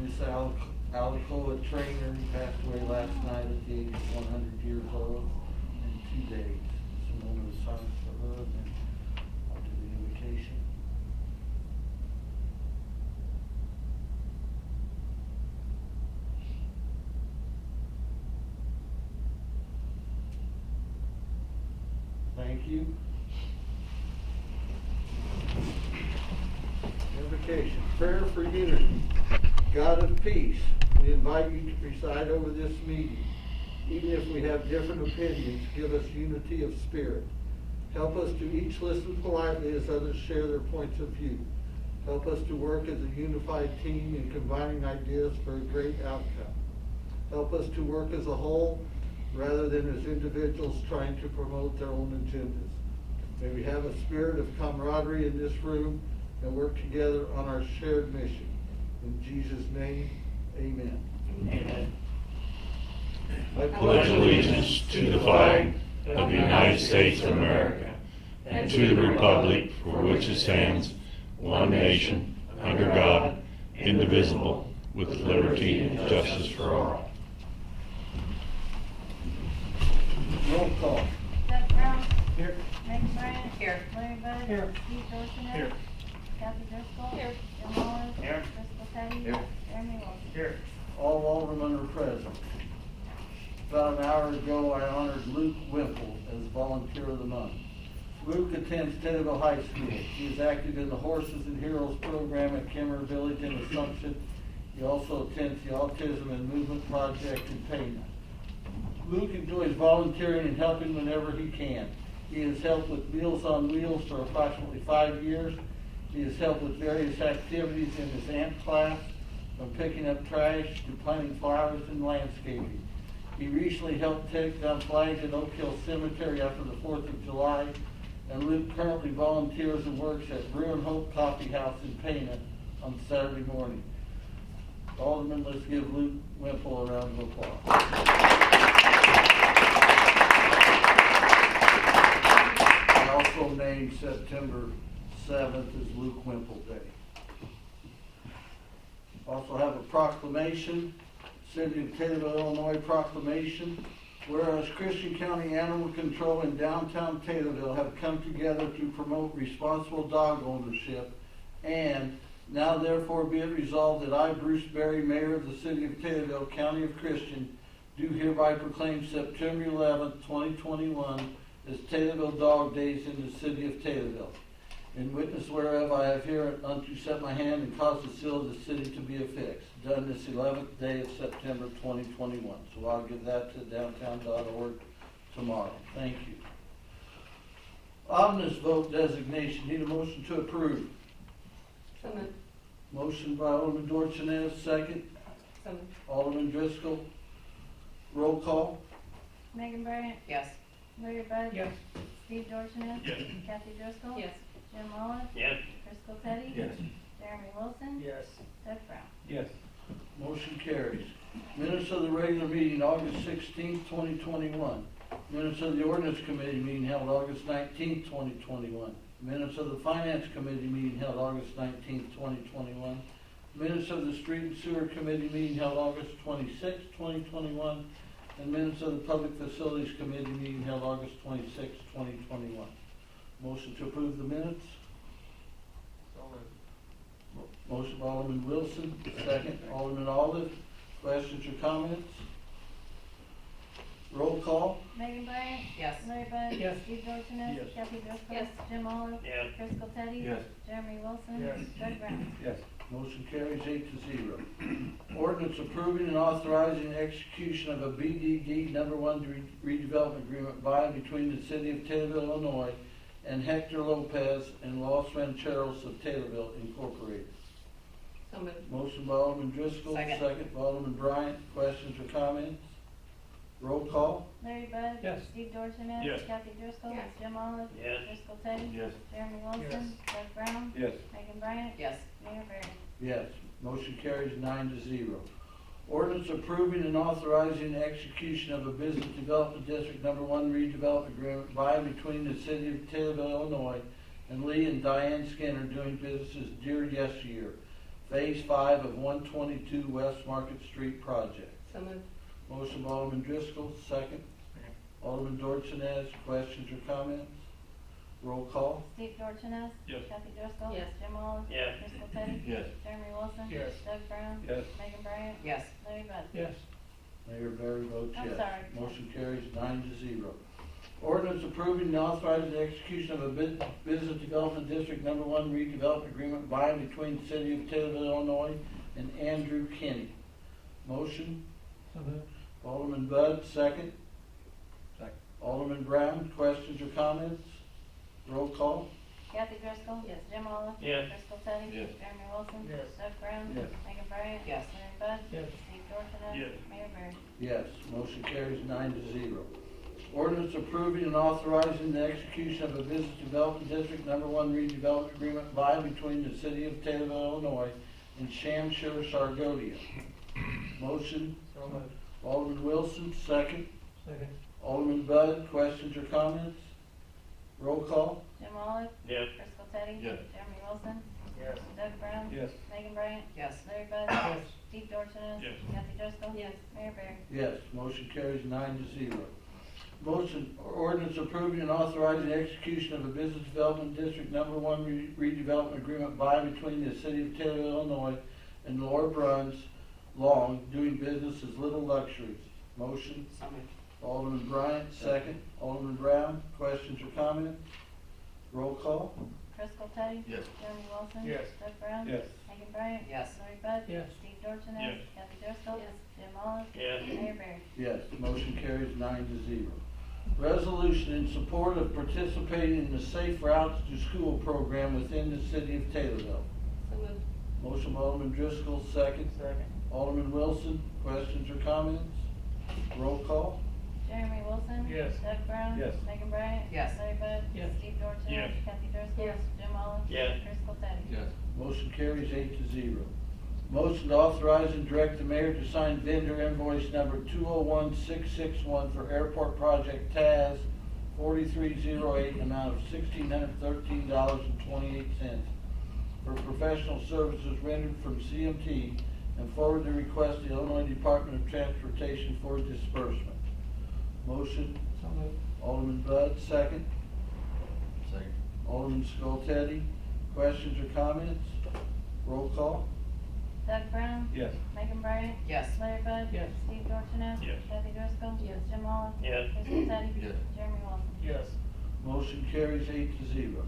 Miss Alcoa Trainer passed away last night at the age of 100 years old in 2 days. It's a moment of silence for her, and then I'll do the invocation. Thank you. Invocation. Prayer for unity. God of peace, we invite you to preside over this meeting. Even if we have different opinions, give us unity of spirit. Help us to each listen politely as others share their points of view. Help us to work as a unified team in combining ideas for a great outcome. Help us to work as a whole rather than as individuals trying to promote their own agendas. May we have a spirit of camaraderie in this room and work together on our shared mission. In Jesus' name, amen. Amen. I pledge allegiance to the flag of the United States of America and to the republic for which it stands, one nation, under God, indivisible, with liberty and justice for all. Roll call. Doug Brown. Here. Megan Bryant. Here. Larry Bud. Here. Steve Dorsones. Here. Kathy Driscoll. Here. Jim Wallace. Here. Crystal Teddy. Here. Jeremy Wilson. Here. All aldermen are present. About an hour ago, I honored Luke Wimple as Volunteer of the Month. Luke attends Taylorville High School. He is active in the Horses and Heroes program at Kimmer Village in Assumption. He also attends the Autism and Movement Project in Pana. Luke enjoys volunteering and helping whenever he can. He has helped with Meals on Wheels for approximately 5 years. He has helped with various activities in his AMP class, from picking up trash to planting flowers and landscaping. He recently helped take down flags in Oak Hill Cemetery after the 4th of July, and Luke currently volunteers and works at Brew and Hope Coffee House in Pana on Saturday morning. Alderman, let's give Luke Wimple a round of applause. I also named September 7th as Luke Wimple Day. Also have a proclamation, City of Taylorville, Illinois proclamation. Whereas Christian County Animal Control in downtown Taylorville have come together to promote responsible dog ownership, and now therefore be it resolved that I, Bruce Berry, Mayor of the City of Taylorville, County of Christian, do hereby proclaim September 11th, 2021 as Taylorville Dog Days in the City of Taylorville. In witness whereof I have hereunto set my hand and caused the seal of the city to be affixed. Done this 11th day of September 2021. So I'll give that to downtown.org tomorrow. Thank you. Omnibus vote designation. Need a motion to approve. So moved. Motion by Alderman Dorsones, second. So moved. Alderman Driscoll. Roll call. Megan Bryant. Yes. Larry Bud. Yes. Steve Dorsones. Yes. Kathy Driscoll. Yes. Jim Wallace. Yes. Crystal Teddy. Yes. Jeremy Wilson. Yes. Doug Brown. Yes. Motion carries. Minutes of the regular meeting, August 16th, 2021. Minutes of the Ordinance Committee meeting held August 19th, 2021. Minutes of the Finance Committee meeting held August 19th, 2021. Minutes of the Street and Sewer Committee meeting held August 26th, 2021. And minutes of the Public Facilities Committee meeting held August 26th, 2021. Motion to approve the minutes? Motion by Alderman Wilson, second. Alderman Olive. Questions or comments? Roll call. Megan Bryant. Yes. Larry Bud. Yes. Steve Dorsones. Yes. Kathy Driscoll. Yes. Jim Wallace. Yes. Crystal Teddy. Yes. Jeremy Wilson. Yes. Doug Brown. Yes. Motion carries 8-0. Ordinance approving and authorizing execution of a BDD number 1 redevelopment agreement by and between the City of Taylorville, Illinois, and Hector Lopez and Los Rancheros of Taylorville, Incorporated. So moved. Motion by Alderman Driscoll, Second. by Alderman Bryant. Questions or comments? Roll call. Larry Bud. Yes. Steve Dorsones. Yes. Kathy Driscoll. Yes. Jim Wallace. Yes. Crystal Teddy. Yes. Jeremy Wilson. Doug Brown. Yes. Megan Bryant. Yes. Mayor Barry. Yes. Motion carries 9-0. Ordinance approving and authorizing the execution of a Business Development District number 1 redevelopment agreement by and between the City of Taylorville, Illinois, and Lee and Diane Skinner doing business as Dear Yes Year. Phase 5 of 122 West Market Street project. So moved. Motion by Alderman Driscoll, second. Alderman Dorchenez, questions or comments? Roll call. Steve Dorchenez. Yes. Kathy Driscoll. Yes. Jim Olive. Yes. Crystal Teddy. Yes. Jeremy Wilson. Yes. Doug Brown. Yes. Megan Bryant. Yes. Larry Bud. Yes. Mayor Barry votes I'm yes. sorry. Motion carries 9-0. Ordinance approving and authorizing the execution of a Business Development District Number 1 redevelopment agreement by and between the City of Taylorville, Illinois and Andrew Kinney. Motion. Alderman Bud, second. Second. Alderman Brown, questions or comments? Roll call. Kathy Driscoll. Yes. Jim Olive. Yes. Crystal Teddy. Yes. Jeremy Wilson. Yes. Doug Brown. Yes. Megan Bryant. Yes. Larry Bud. Yes. Steve Dorchenez. Yes. Mayor Barry. Yes, motion carries 9-0. Ordinance approving and authorizing the execution of a Business Development District Number 1 redevelopment agreement by and between the City of Taylorville, Illinois and Shamshire, Sargodia. Motion. Alderman Wilson, second. Second. Alderman Bud, questions or comments? Roll call. Jim Olive. Yes. Crystal Teddy. Yes. Jeremy Wilson. Yes. Doug Brown. Yes. Megan Bryant. Yes. Larry Bud. Yes. Steve Dorchenez. Yes. Kathy Driscoll. Yes. Mayor Barry. Yes, motion carries 9-0. Motion, ordinance approving and authorizing the execution of a Business Development District Number 1 redevelopment agreement by and between the City of Taylorville, Illinois and Laura Bruns Long, doing business as Little Luxuries. Motion. So moved. Alderman Bryant, second. Alderman Brown, questions or comments? Roll call. Crystal Teddy. Yes. Jeremy Wilson. Yes. Doug Brown. Yes. Megan Bryant. Yes. Larry Bud. Yes. Steve Dorchenez. Yes. Kathy Driscoll. Yes. Jim Olive. Yes. Mayor Barry. Yes, motion carries 9-0. Resolution in support of participating in the Safe Routes to School program within the City of Taylorville. So moved. Motion by Alderman Driscoll, second. Second. Alderman Wilson, questions or comments? Roll call. Jeremy Wilson. Yes. Doug Brown. Yes. Megan Bryant. Yes. Larry Bud. Yes. Steve Dorchenez. Yes. Kathy Driscoll. Yes. Jim Olive. Yes. Crystal Teddy. Yes. Motion carries 8-0. Motion to authorize and direct the mayor to sign vendor invoice number 201661 for airport project TAS 4308, amount of $1,613.28 for professional services rendered from CMT, and forward the request to the Illinois Department of Transportation for disbursement. Motion. So moved. Alderman Bud, second. Second. Alderman Skoltedi, questions or comments? Roll call. Doug Brown. Yes. Megan Bryant. Yes. Larry Bud. Yes. Steve Dorchenez. Yes. Kathy Driscoll. Yes. Jim Olive. Yes. Crystal Teddy. Yes. Jeremy Wilson. Yes. Motion carries 8-0.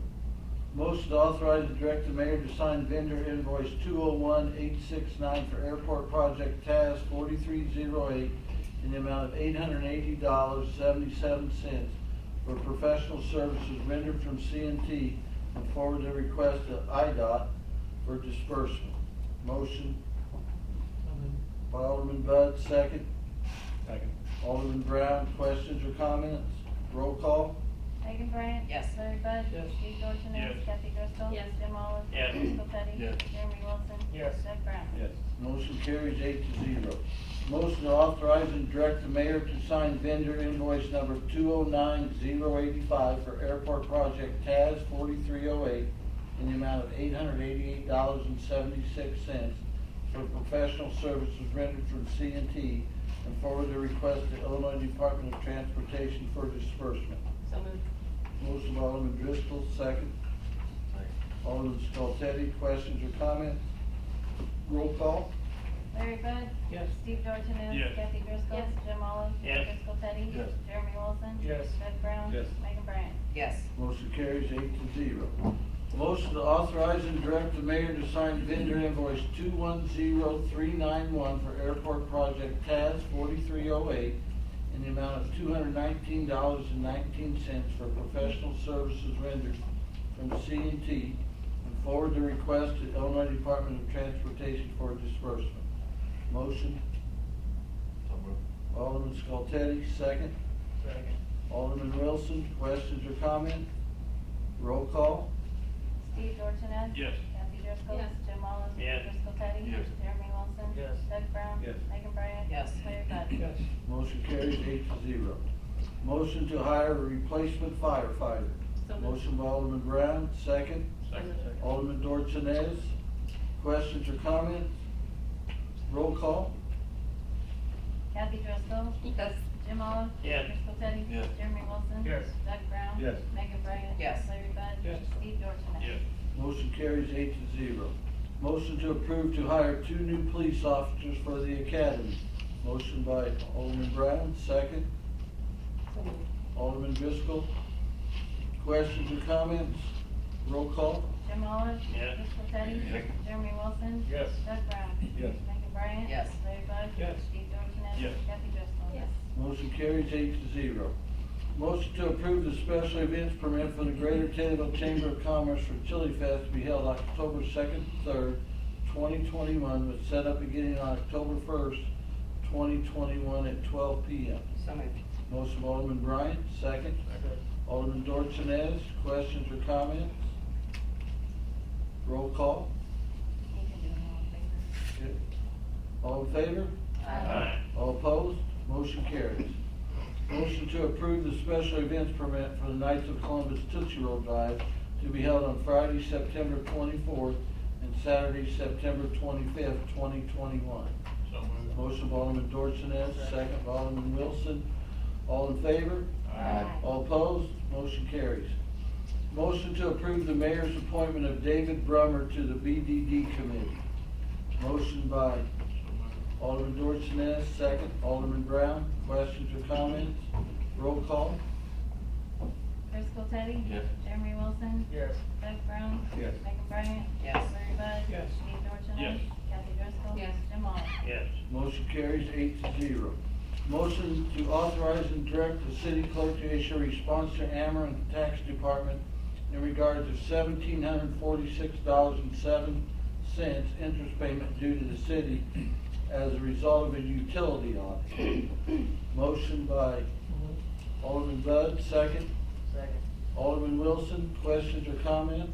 Motion to authorize and direct the mayor to sign vendor invoice 201869 for airport project TAS 4308 in the amount of $880.77 for professional services rendered from CNT, and forward the request to IDOT for disbursement. Motion by Alderman Bud, second. Second. Alderman Brown, questions or comments? Roll call. Megan Bryant. Yes. Larry Bud. Yes. Steve Dorchenez. Yes. Kathy Driscoll. Yes. Jim Olive. Yes. Crystal Teddy. Yes. Jeremy Wilson. Yes. Doug Brown. Yes. Motion carries 8-0. Motion to authorize and direct the mayor to sign vendor invoice number 209085 for airport project TAS 4308 in the amount of $888.76 for professional services rendered from CNT, and forward the request to Illinois Department of Transportation for disbursement. So moved. Motion by Alderman Driscoll, second. Alderman Skoltedi, questions or comments? Roll call. Larry Bud. Yes. Steve Dorchenez. Yes. Kathy Driscoll. Yes. Jim Olive. Yes. Crystal Teddy. Yes. Jeremy Wilson. Yes. Doug Brown. Yes. Megan Bryant. Yes. Motion carries 8-0. Motion to authorize and direct the mayor to sign vendor invoice 210391 for airport project TAS 4308 in the amount of $219.19 for professional services rendered from CNT, and forward the request to Illinois Department of Transportation for disbursement. Motion. So moved. Alderman Skoltedi, second. Second. Alderman Wilson, questions or comments? Roll call. Steve Dorchenez. Yes. Kathy Driscoll. Yes. Jim Olive. Yes. Crystal Teddy. Yes. Jeremy Wilson. Yes. Doug Brown. Yes. Megan Bryant. Yes. Larry Bud. Yes. Motion carries 8-0. Motion to hire a replacement firefighter. So moved. Motion by Alderman Brown, second. Second. Alderman Dorchenez, Questions or comments? Roll call? Kathy Driscoll. Yes. Jim Olive. Yes. Chris Teddy. Yes. Jeremy Wilson. Yes. Doug Brown. Yes. Megan Bryant. Yes. Larry Bud. Yes. Steve Dorsones. Motion carries 8-0. Motion to approve to hire 2 new police officers for the academy. Motion by Alderman Brown, second. So moved. Alderman Driscoll. Questions or comments? Roll call? Jim Olive. Yes. Chris Teddy. Yes. Jeremy Wilson. Yes. Doug Brown. Yes. Megan Bryant. Yes. Larry Bud. Yes. Steve Dorsones. Yes. Kathy Driscoll. Yes. Motion carries 8-0. Motion to approve the special events permit for the Greater Taylorville Chamber of Commerce for Chili Fest to be held October 2nd, 3rd, 2021, with setup beginning on October 1st, 2021 at 12 p.m. So moved. Motion by Alderman Bryant, second. Alderman Dorsones, questions or comments? Roll call. You can do them all in favor. All in favor? Aye. All opposed? Motion carries. Motion to approve the special events permit for the Knights of Columbus Tootsie Roll Drive to be held on Friday, September 24th and Saturday, September 25th, 2021. So moved. Motion by Alderman Dorsones, second by Alderman Wilson. All in favor? Aye. All opposed? Motion carries. Motion to approve the mayor's appointment of David Brummer to the BDD committee. Motion by Alderman Dorsones, second. Alderman Brown, questions or comments? Roll call? Chris Teddy. Yes. Jeremy Wilson. Yes. Doug Brown. Yes. Megan Bryant. Yes. Larry Bud. Yes. Steve Dorsones. Yes. Kathy Driscoll. Yes. Jim Olive. Yes. Motion carries 8-0. Motion to authorize and direct the city clerk to issue a response to Ameren Tax Department in regard to $1,746.07 interest payment due to the city as a result of a utility audit. Motion by Alderman Bud, second. Second. Alderman Wilson, questions or comment?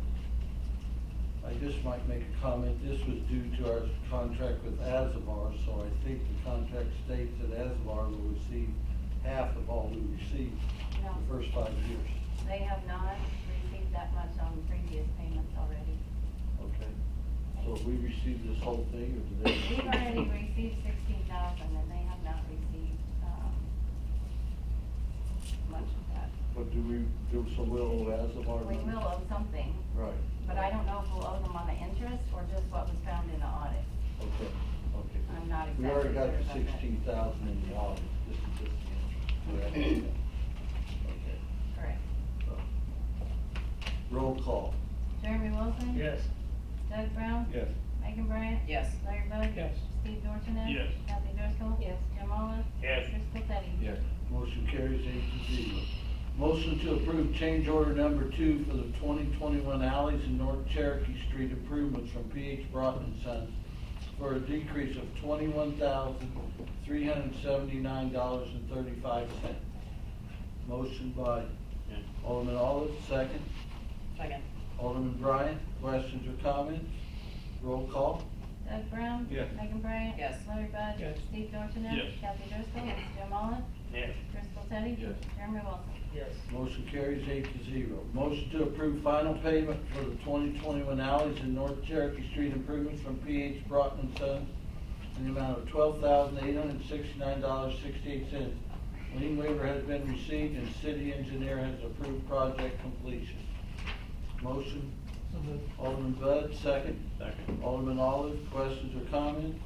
I just might make a comment. This was due to our contract with Azavar, so I think the contract states that Azavar will receive half of all we received No. the first 5 years. They have not received that much on previous payments already. Okay. So if we received this whole thing, or did they? We've already received 16,000 and they have not received, much of that. But do we, so we'll owe Azavar? We money? will owe something, Right. but I don't know if we'll owe them on the interest or just what was found in the audit. Okay, okay. I'm not We exactly already got sure the about that. 16,000 in the audit. This is just the interest. Okay. Correct. So, roll call. Jeremy Wilson. Yes. Doug Brown. Yes. Megan Bryant. Yes. Larry Bud. Yes. Steve Dorsones. Yes. Kathy Driscoll. Yes. Jim Olive. Yes. Chris Teddy. Yes. Motion carries 8-0. Motion to approve change order number 2 for the 2021 alleys in North Cherokee Street improvements from P.H. Broughton and Sons for a decrease of $21,379.35. Motion by Alderman Olive, second. Second. Alderman Bryant, questions or comments? Roll call. Doug Brown. Yes. Megan Bryant. Yes. Larry Bud. Yes. Steve Dorsones. Yes. Kathy Driscoll. Jim Olive. Yes. Chris Teddy. Yes. Jeremy Wilson. Yes. Motion carries 8-0. Motion to approve final payment for the 2021 alleys in North Cherokee Street improvements from P.H. Broughton and Sons in the amount of $12,869.68. Lien waiver has been received and city engineer has approved project completion. Motion, Alderman Bud, second. Second. Alderman Olive, questions or comments?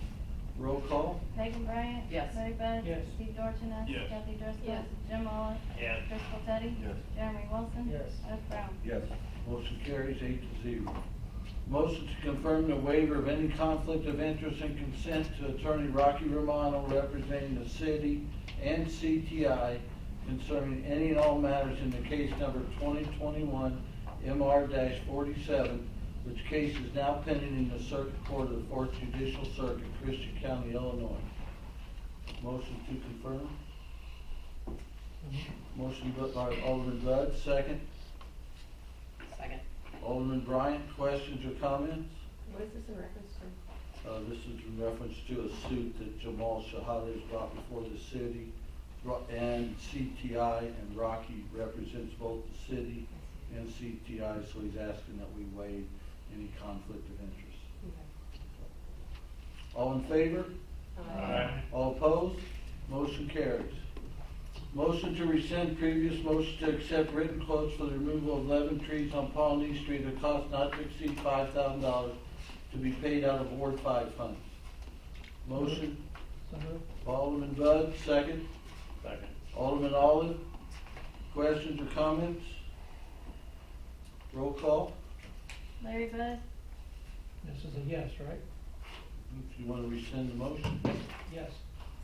Roll call. Megan Bryant. Yes. Larry Bud. Yes. Steve Dorsones. Yes. Kathy Driscoll. Yes. Jim Olive. Yes. Chris Teddy. Yes. Jeremy Wilson. Yes. Doug Brown. Yes. Motion carries 8-0. Motion to confirm the waiver of any conflict of interest and consent to Attorney Rocky Romano representing the city and CTI concerning any and all matters in the case number 2021 MR-47, which case is now pending in the Circuit Court of the 4th Judicial Circuit, Christian County, Illinois. Motion to confirm. Motion by Alderman Bud, second. Second. Alderman Bryant, questions or comments? What is this in reference to? This is in reference to a suit that Jamal Shahada has brought before the city and CTI, and Rocky represents both the city and CTI, so he's asking that we waive any conflict of interest. Okay. All in favor? Aye. All opposed? Motion carries. Motion to rescind previous motion to accept written quotes for the removal of 11 trees on Pawnee Street at a cost not to exceed $5,000 to be paid out of Ward 5 funds. Motion. So moved. Alderman Bud, second. Second. Alderman Olive. Questions or comments? Roll call. Larry Bud, This is a yes, right? If you want to rescind the motion. Yes.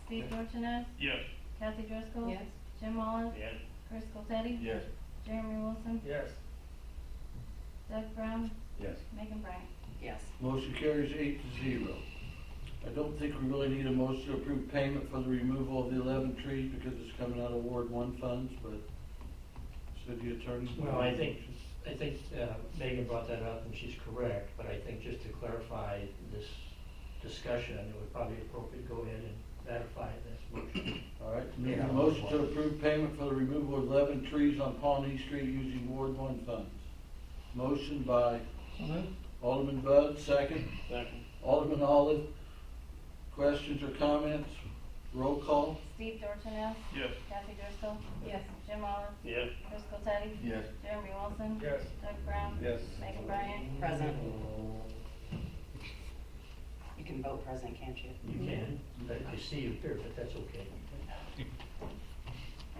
Steve Dorsones, Yes. Kathy Driscoll. Yes. Jim Olive. Yes. Chris Teddy. Yes. Jeremy Wilson. Yes. Doug Brown. Yes. Megan Bryan. Yes. Motion carries 8-0. I don't think we really need a motion to approve payment for the removal of the 11 trees because it's coming out of Ward 1 funds, but city attorney. Well, I think Megan brought that up and she's correct, but I think just to clarify this discussion, it would probably be appropriate to go ahead and ratify this motion. All right, need a motion to approve payment for the removal of 11 trees on Pawnee Street using Ward 1 funds. Motion by So moved. Alderman Bud, second. Second. Alderman Olive. Questions or comments? Roll call. Steve Dorsones, Yes. Kathy Driscoll. Yes. Jim Olive. Yes. Chris Teddy. Yes. Jeremy Wilson. Yes. Doug Brown. Yes. Megan Bryan. Present. You can vote present, can't you? You can, I see you here, but that's okay.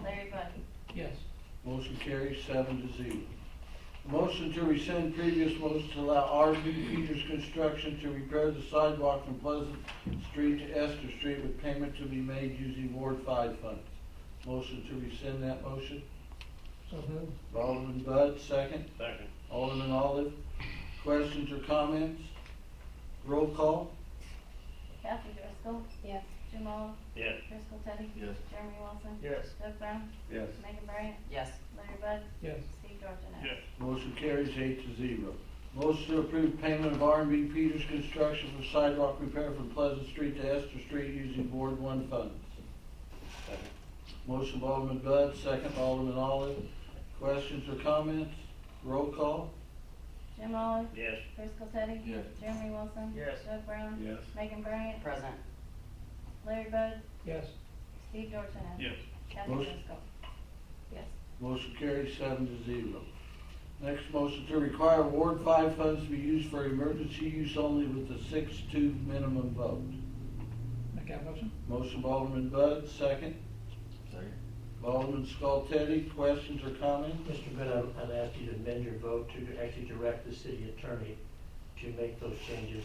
Larry Bud, Yes. Motion carries 7-0. Motion to rescind previous motion to allow R.B. Peters Construction to repair the sidewalk from Pleasant Street to Esther Street with payment to be made using Ward 5 funds. Motion to rescind that motion. So moved. Alderman Bud, second. Second. Alderman Olive. Questions or comments? Roll call. Kathy Driscoll. Yes. Jim Olive. Yes. Chris Teddy. Yes. Jeremy Wilson. Yes. Doug Brown. Yes. Megan Bryan. Yes. Larry Bud. Yes. Steve Dorsones. Motion carries 8-0. Motion to approve payment of R&B Peters Construction for sidewalk repair from Pleasant Street to Esther Street using Ward 1 funds. Second. Motion by Alderman Bud, second by Alderman Olive. Questions or comments? Roll call. Jim Olive. Yes. Chris Teddy. Yes. Jeremy Wilson. Yes. Doug Brown. Yes. Megan Bryan. Present. Larry Bud. Yes. Steve Dorsones. Yes. Kathy Motion. Driscoll. Yes. Motion carries 7-0. Next motion to require Ward 5 funds to be used for emergency use only with a 6-2 minimum vote. Make that motion? Motion by Alderman Bud, second. Second. By Alderman Teddy. Questions or comments? Mr. Good, I'd ask you to amend your vote to actually direct the city attorney to make those changes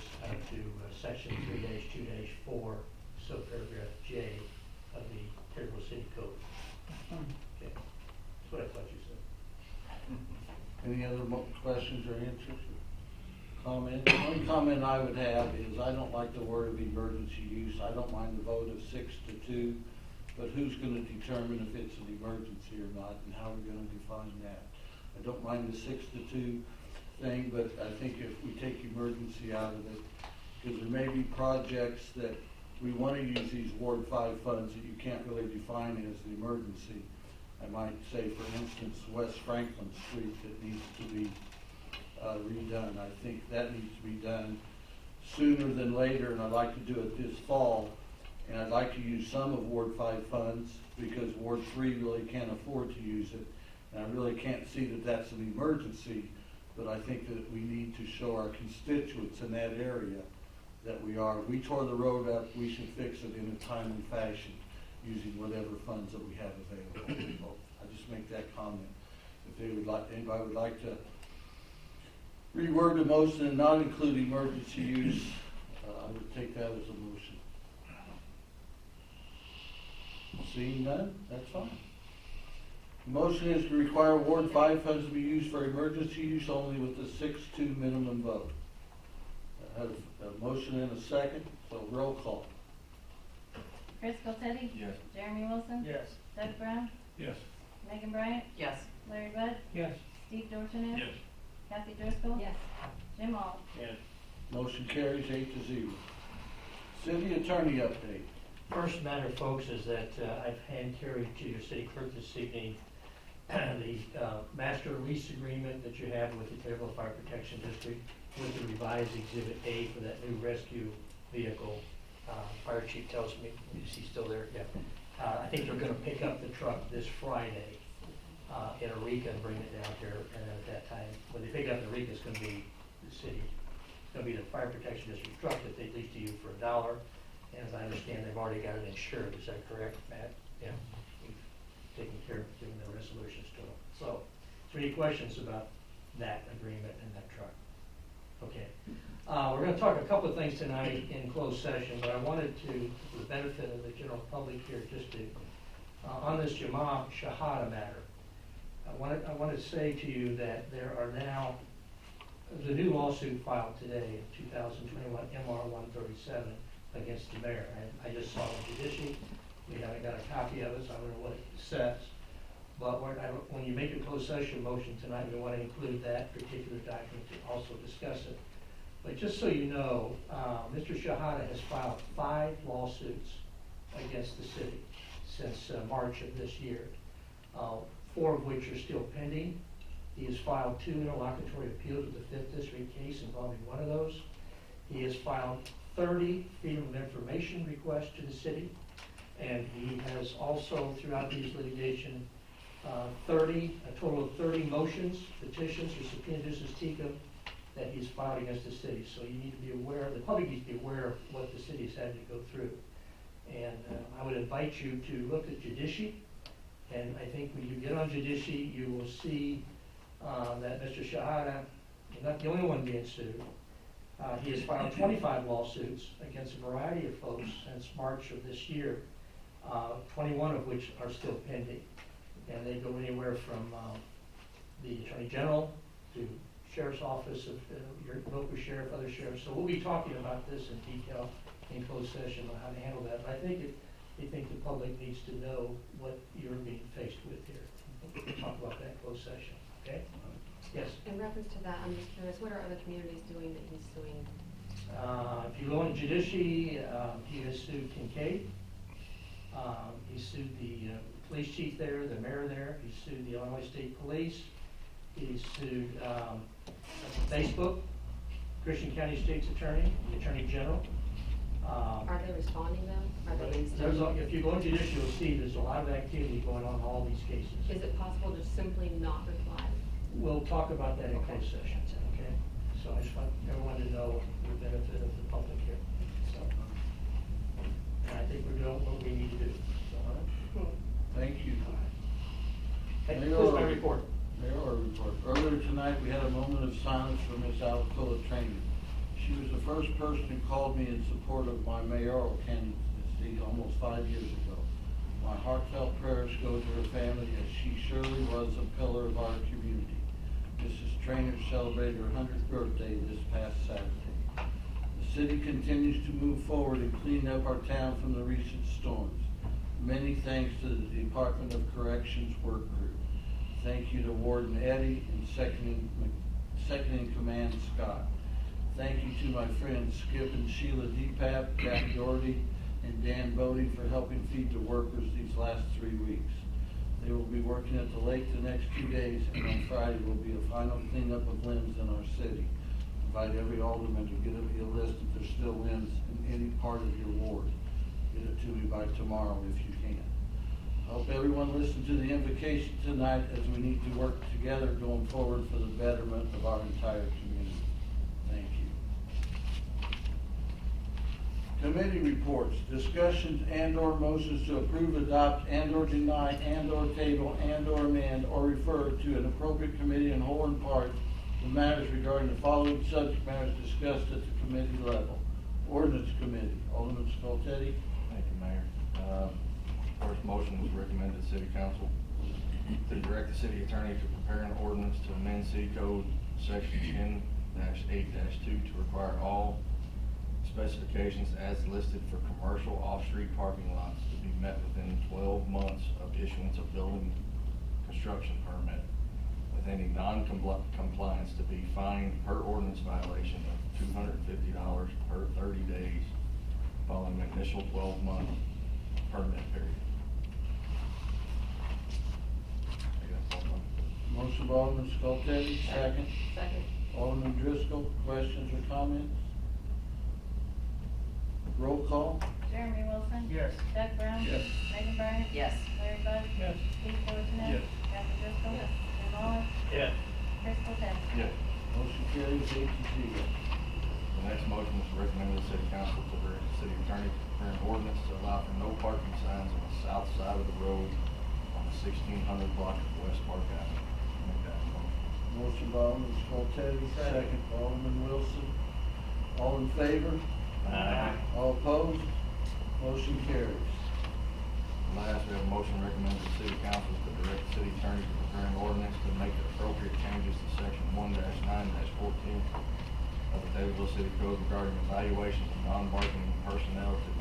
to section 3-2-4, subparagraph J of the Taylorville City Code. Fine. Okay, that's what I thought you said. Any other questions or answers? Comments? The only comment I would have is I don't like the word of emergency use. I don't mind the vote of 6-2, but who's going to determine if it's an emergency or not, and how we're going to define that? I don't mind the 6-2 thing, but I think if we take emergency out of it, because there may be projects that we want to use these Ward 5 funds that you can't really define as an emergency. I might say, for instance, West Franklin Street that needs to be redone. I think that needs to be done sooner than later, and I'd like to do it this fall. And I'd like to use some of Ward 5 funds because Ward 3 really can't afford to use it. And I really can't see that that's an emergency, but I think that we need to show our constituents in that area that we tore the road up, we should fix it in a timely fashion using whatever funds that we have available. I just make that comment. If anybody would like to reword the motion and not include emergency use, I would take that as a motion. Seeing none, that's fine. The motion is to require Ward 5 funds to be used for emergency use only with a 6-2 minimum vote. I have a motion and a second, so roll call. Chris Teddy. Yes. Jeremy Wilson. Yes. Doug Brown. Yes. Megan Bryan. Yes. Larry Bud. Yes. Steve Dorsones. Yes. Kathy Driscoll. Yes. Jim Olive. Yes. Motion carries 8-0. City attorney update. First matter, folks, is that I've hand carried to your city clerk this evening the master lease agreement that you have with the Taylorville Fire Protection District with the revised Exhibit A for that new rescue vehicle Fire chief tells me, is he still there? Yeah. I think they're gonna pick up the truck this Friday in Eureka and bring it down here, and at that time, when they pick up in Eureka, it's gonna be the city, it's gonna be the fire protection district truck that they lease to you for $1, and as I understand, they've already got it insured, is that correct, Matt? Yeah, we've taken care of giving the resolutions to them. So, is there any questions about that agreement and that truck? Okay. We're going to talk a couple of things tonight in closed session, but I wanted to, for the benefit of the general public here, just to, on this Jamal Shahada matter, I want to say to you that there are now, there's a new lawsuit filed today, 2021 MR 137, against the mayor. I just saw it in Judici. We haven't got a copy of it, so I don't know what it says. But when you make a closed session motion tonight, we want to include that particular document to also discuss it. But just so you know, Mr. Shahada has filed 5 lawsuits against the city since March of this year, 4 of which are still pending. He has filed 2 interlocutory appeals with the 5th District case involving one of those. He has filed 30 freedom of information requests to the city, and he has also, throughout these litigation, a total of 30 motions, petitions, or subpoena justice tecum that he's filed against the city. So you need to be aware, the public needs to be aware of what the city's had to go through. And I would invite you to look at Judici, and I think when you get on Judici, you will see that Mr. Shahada is not the only one being sued. He has filed 25 lawsuits against a variety of folks since March of this year, 21 of which are still pending. And they go anywhere from the Attorney General to Sheriff's Office of your local sheriff, other sheriffs. So we'll be talking about this in detail in closed session on how to handle that. But I think the public needs to know what you're being faced with here. We'll talk about that in closed session. Okay? Yes. In reference to that, I'm just curious, what are other communities doing that he's suing? If you go into Judici, he has sued Kincaid. He sued the police chief there, the mayor there. He sued the Illinois State Police. He sued Facebook, Christian County State's Attorney, the Attorney General. Are they responding though? Are they If you go into Judici, you'll see there's a lot of activity going on in all these cases. Is it possible to simply not reply? We'll talk about that in closed session, okay? So I just want everyone to know the benefit of the public here. So, and I think we're doing what we need to do. So, all right. Thank you. That Mayor, concludes my report. Mayor report. Earlier tonight, we had a moment of silence for Ms. Alcoa Trainer. She was the first person who called me in support of my mayoral candidacy almost 5 years ago. My heartfelt prayers go to her family, as she surely was a pillar of our community. Mrs. Trainer celebrated her 100th birthday this past Saturday. The city continues to move forward in cleaning up our town from the recent storms. Many thanks to the Department of Corrections work group. Thank you to Warden Eddie and Second in Command Scott. Thank you to my friends Skip and Sheila Depap, Jack Doherty, and Dan Bodie for helping feed the workers these last 3 weeks. They will be working at the lake the next 2 days, and on Friday will be a final cleanup of limbs in our city. Invite every alderman to get a list if there's still limbs in any part of your ward. Get it to me by tomorrow if you can. I hope everyone listened to the invocation tonight, as we need to work together going forward for the betterment of our entire community. Thank you. Committee reports, discussions and/or motions to approve, adopt, and/or deny, and/or table, and/or amend, or refer to an appropriate committee in whole and part the matters regarding the following subject matters discussed at the committee level. Ordinance Committee, Alderman Skoltedi. Thank you, Mayor. First motion was recommended to City Council to direct the City Attorney to prepare an ordinance to amend City Code Section 10-8-2 to require all specifications as listed for commercial off-street parking lots to be met within 12 months of issuance of building construction permit, with any non-compliance to be fined per ordinance violation of $250 per 30 days following the initial 12-month permit period. Motion by Alderman Skoltedi, second. Second. Alderman Driscoll, questions or comments? Roll call? Jeremy Wilson. Yes. Doug Brown. Yes. Megan Bryan. Yes. Larry Bud. Yes. Steve Dorsones. Yes. Kathy Driscoll. Yes. Jim Olive. Yes. Chris Lopez. Yes. Motion carries 8-0. The next motion is to recommend to the city council to direct the city attorney to prepare an ordinance to allow for no parking signs on the south side of the road on the 1600 block of West Park Avenue. Make that motion. Motion by Alderman Skoltedi, second by Alderman Wilson. All in favor? Aye. All opposed? Motion carries. Last, we have a motion recommending to the city council to direct the city attorney to prepare an ordinance to make the appropriate changes to section 1-9-14 of the Taylorville City Code regarding evaluations of non-bargaining personnel to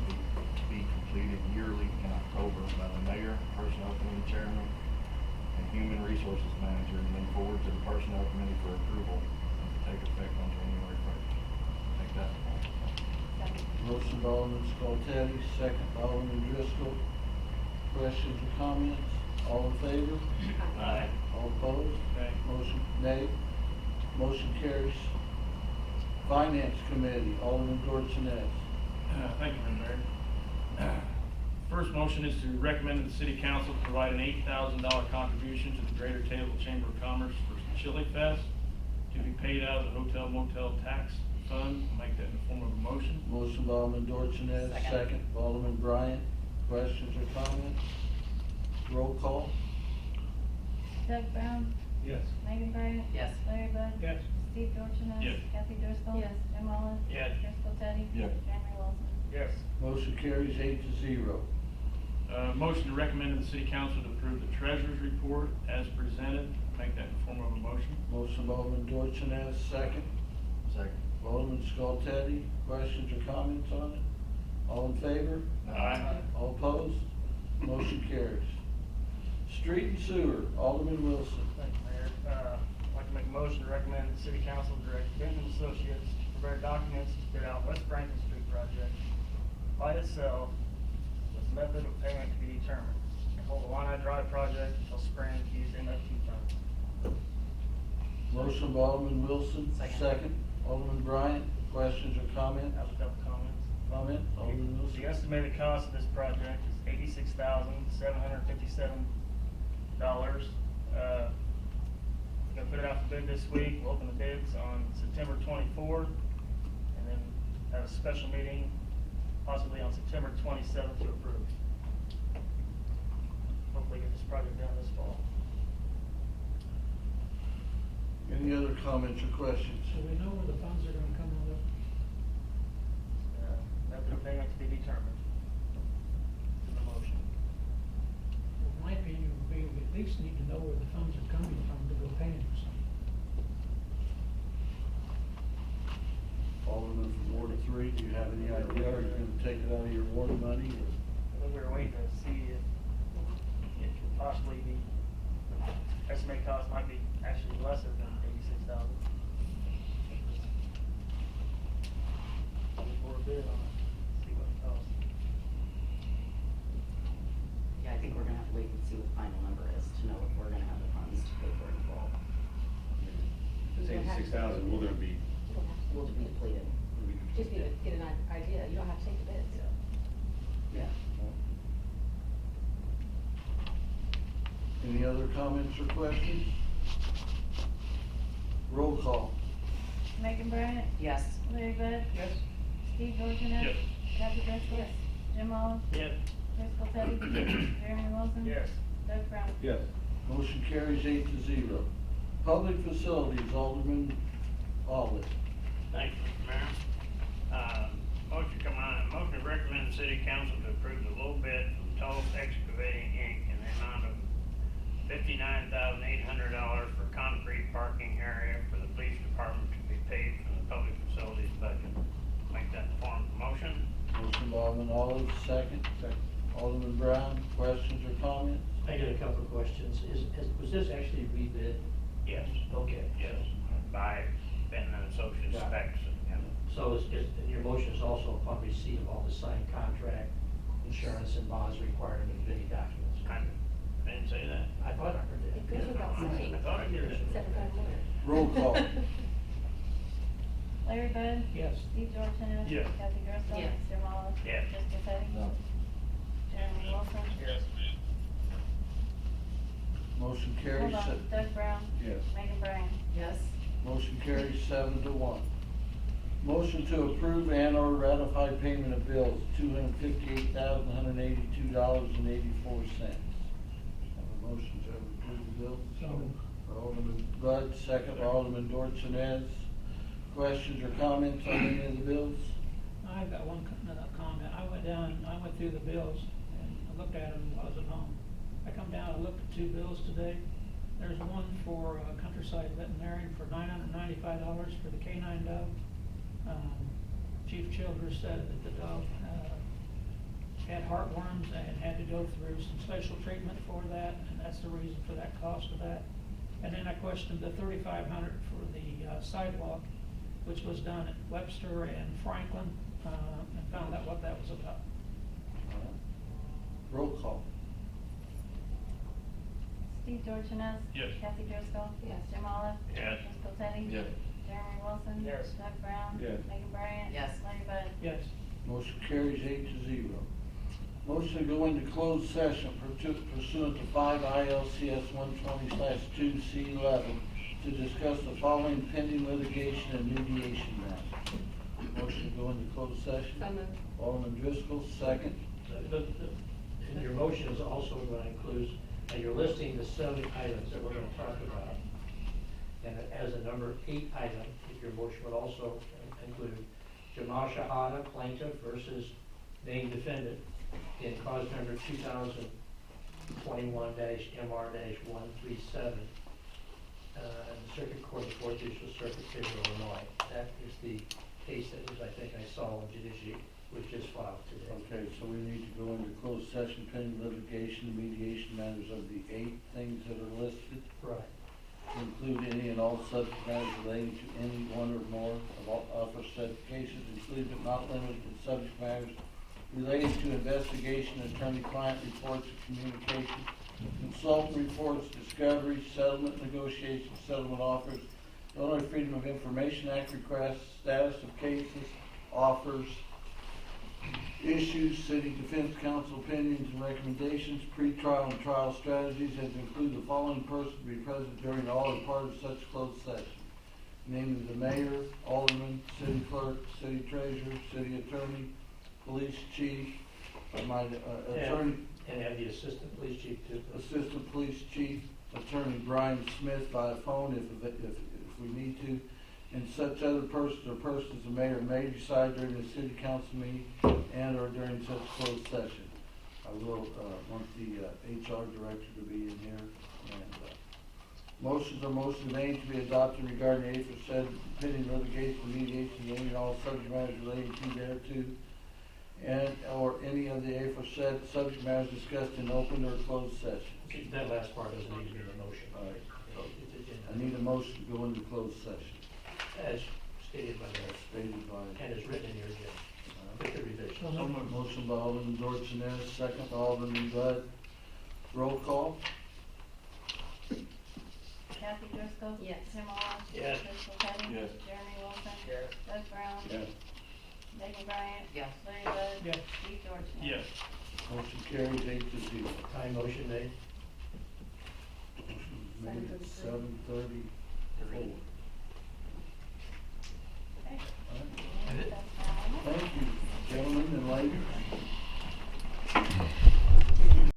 be completed yearly in October by the mayor, personnel committee chairman, and human resources manager, and then forward to the personnel committee for approval and to take effect on January 1st. Make that motion. Second. Motion by Alderman Skoltedi, second by Alderman Driscoll. Questions or comments? All in favor? Aye. All opposed? Nay. Motion, nay. Motion carries. Finance Committee, Alderman Dorsones. Thank you, Madam Mayor. First motion is to recommend to the City Council to provide an $8,000 contribution to the Greater Taylorville Chamber of Commerce for Chili Fest to be paid out of the Hotel Motel Tax Fund. I'll make that in the form of a motion. Motion by Alderman Dorsones, Second. second by Alderman Bryant. Questions or comments? Roll call? Doug Brown. Yes. Megan Bryan. Yes. Larry Bud. Yes. Steve Dorsones. Yes. Kathy Driscoll. Yes. Jim Olive. Yes. Chris Lopez. Yes. Jeremy Wilson. Yes. Motion carries 8-0. Motion to recommend to the City Council to approve the Treasurer's Report as presented. Make that in the form of a motion. Motion by Alderman Dorsones, second. Second. Alderman Skoltedi. Questions or comments on it? All in favor? Aye. All opposed? Motion carries. Street and Sewer, Alderman Wilson. Thank you, Mayor. I'd like to make a motion to recommend the city council direct Benton Associates to prepare documents to bid out West Franklin Street project by itself with method of payment to be determined. And hold the Line Drive project until spring to use MFT funds. Motion by Alderman Wilson, Second. second. Alderman Bryant, questions or comments? I have a couple comments. Comments, Alderman The Wilson? estimated cost of this project is $86,757. We're gonna put it out for bid this week, we'll open the bids on September 24th, and then have a special meeting possibly on September 27th to approve. Hopefully get this project done this fall. Any other comments or questions? So we know where the funds are gonna come out of? Method of payment to be determined. In the motion. Well, my opinion would be, we at least need to know where the funds are coming from to go paying for something. Alderman from Ward 3, do you have any idea? Are you gonna take it out of your water money or? I think we were waiting to see if it could possibly be, estimated cost might be actually lesser than 86,000. For a bid on it, see what it costs. Yeah, I think we're gonna have to wait and see what the final number is to know if we're gonna have the funds to pay for it in full. It's 86,000, we're gonna be, You don't have to. Will to be completed. Just need to get an idea, you don't have to take the bids. Yeah. Any other comments or questions? Roll call. Megan Bryan. Yes. Larry Bud. Yes. Steve Dorsones. Yes. Kathy Driscoll. Yes. Jim Olive. Yes. Chris Lopez. Jeremy Wilson. Yes. Doug Brown. yes. Motion carries 8-0. Public Facilities, Alderman Olive. Thank you, Mr. Mayor. Motion to recommend the city council to approve the low bid from Toll Excavating Inc. in the amount of $59,800 for concrete parking area for the police department to be paid from the public facilities budget. Make that the form of the motion. Motion by Alderman Olive, second. Alderman Brown, questions or comments? I got a couple of questions. Was this actually rebid? Yes. Okay. Yes, by Benton and Associates Got it. specs. So and your motion is also upon receipt of all the signed contract, insurance and bonds required in the bidding documents? I didn't say that. I thought I heard that. It goes without saying. I thought I did. Except for that lawyer. Roll call. Larry Bud. Yes. Steve Dorsones. Yes. Kathy Driscoll. Yes. Jim Olive. Yes. Jessica Petty. No. Jeremy Wilson. Yes. Motion Hold carries, on, Doug Brown. Yes. Megan Bryan. Yes. motion carries 7-1. Motion to approve and/or ratify payment of bills, $258,182.84. Have a motion to approve the bills? So, For Alderman Bud, second by Alderman Dorsones. Questions or comments on any of the bills? I've got one comment. I went through the bills and I looked at them while I was at home. I come down and looked at two bills today. There's one for Countryside Veterinarian for $995 for the canine dog. Chief Childers said that the dog had heartworms and had to go through some special treatment for that, and that's the reason for that cost of that. And then I questioned the $3,500 for the sidewalk, which was done at Webster and Franklin, and found out what that was about. Roll call. Steve Dorsones. Yes. Kathy Driscoll. Yes. Jim Olive. Yes. Jessica Petty. Yes. Jeremy Wilson. Yes. Doug Brown. Yes. Megan Bryan. Yes. Larry Bud. Yes. Motion carries 8-0. Motion to go into closed session pursuant to 5 ILCS 120/2C11 to discuss the following pending litigation and mediation matters. Motion to go into closed session. So moved. Alderman Driscoll, second. And your motion is also going to include, and you're listing the 7 items that we're going to talk about. And as a number 8 item, your motion would also include Jamal Shahada, plaintiff versus named defendant in cause number 2021-MR-137, in the Circuit Court of 4th Judicial Circuit, State of Illinois. That is the case that was, I think I saw in judiciary, was just filed today. Okay, so we need to go into closed session pending litigation and mediation matters of the 8 things that are listed. Right. To include any and all subject matters relating to any one or more of all aforesaid cases, including but not limited to subject matters relating to investigation, attorney-client reports and communication, consultant reports, discovery, settlement negotiations, settlement offers, Illinois Freedom of Information Act requests, status of cases, offers, issues, city defense counsel opinions and recommendations, pre-trial and trial strategies, and to include the following person to be present during all or part of such closed session. Namely, the mayor, alderman, city clerk, city treasurer, city attorney, police chief, attorney, And have the assistant police chief too. assistant police chief, attorney Brian Smith via phone if we need to, and such other persons or persons the mayor may decide during the city council meeting and or during such closed session. I will want the HR director to be in here. And motions are motion made to be adopted regarding the aforesaid pending litigation, mediation, any and all subject matters relating to thereto, and or any of the aforesaid subject matters discussed in open or closed session. That last part doesn't need to be in the motion. All right. It's I need a motion to go into closed session. as stated by the, Stated by. and as written in your agenda, with the revision. So moved. Motion by Alderman Dorsones, second by Alderman Bud. Roll call. Kathy Driscoll. Yes. Jim Olive. Yes. Jessica Petty. Yes. Jeremy Wilson. Yes. Doug Brown. Yes. Megan Bryan. Yes. Larry Bud. Yes. Steve Dorsones. Yes. Motion carries 8-0. Time motion made. 7:34. Okay. All right. That's all. Thank you, gentlemen and ladies.